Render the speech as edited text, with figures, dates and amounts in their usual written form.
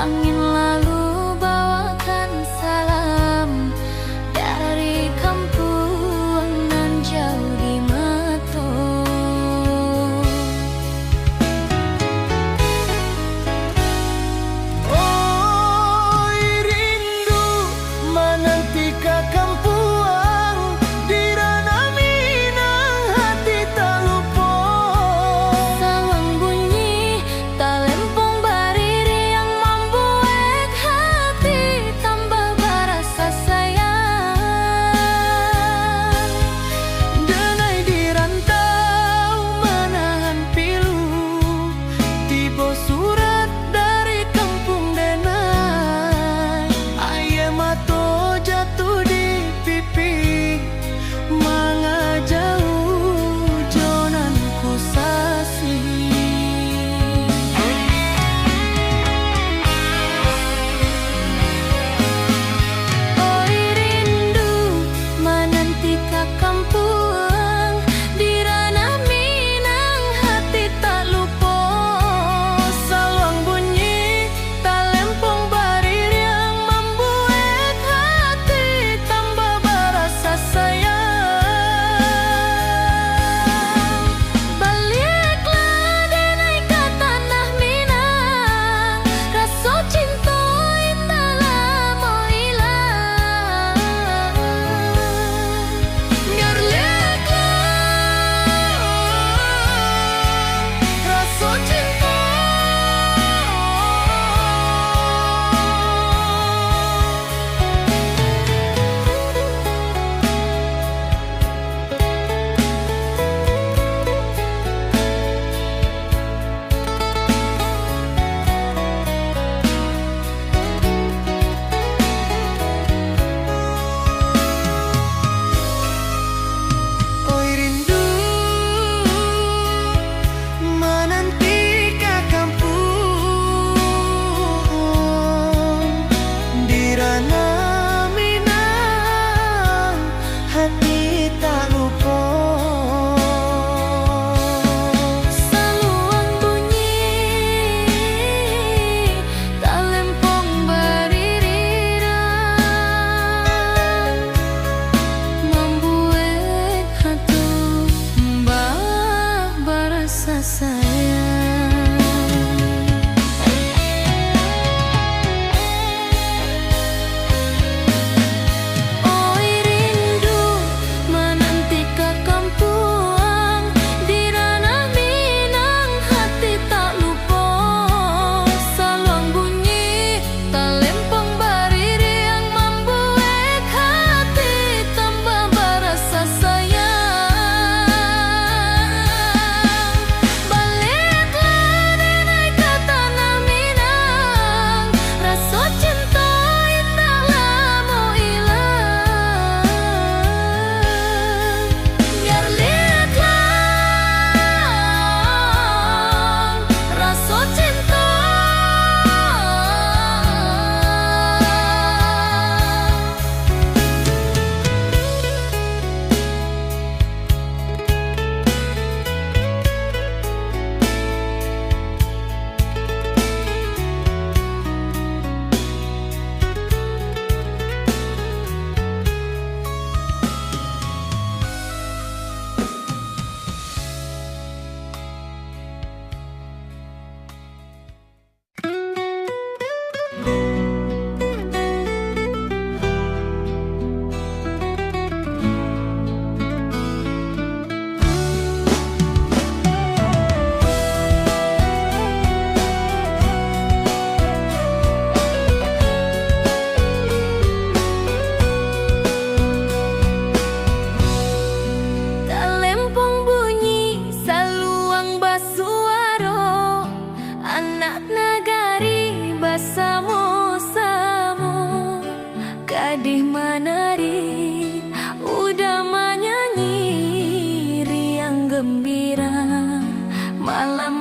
Angin lalu bawakan salam dari kampung nan jauh di mata. Oi rindu menanti ke kampuang di ranah Minang hati tak lupa. Sawang bunyi talempong bariri yang membuat hati tambah berasa sayang. Denai di rantau menahan pilu, tiba surat dari kampung Denai. Aye mato jatuh di pipi, manga jauh jonan ku sasi. Oi rindu menanti ke kampung di ranah Minang hati tak lupa. Sawang bunyi talempong barir yang membuat hati tambah berasa sayang. Baliklah denai ke tanah Minang, rasa cinta indah lama hilang. Ngarleklah rasa cinta. Oi rindu menanti ke kampung di ranah Minang hati tak lupa. Saluang bunyi talempong baririrang membuat hati mbak berasa sayang. Oi rindu menanti ke kampung di ranah Minang hati tak lupa. Saluang bunyi talempong bariri yang membuat hati tambah berasa sayang. Baliklah denai ke tanah Minang, rasa cinta indah lama hilang. Ngarleklah rasa cinta. Talempong bunyi saluang basuaro, anak nagari bersama-sama. Kadih menari, udah menyanyi riang gembira, malam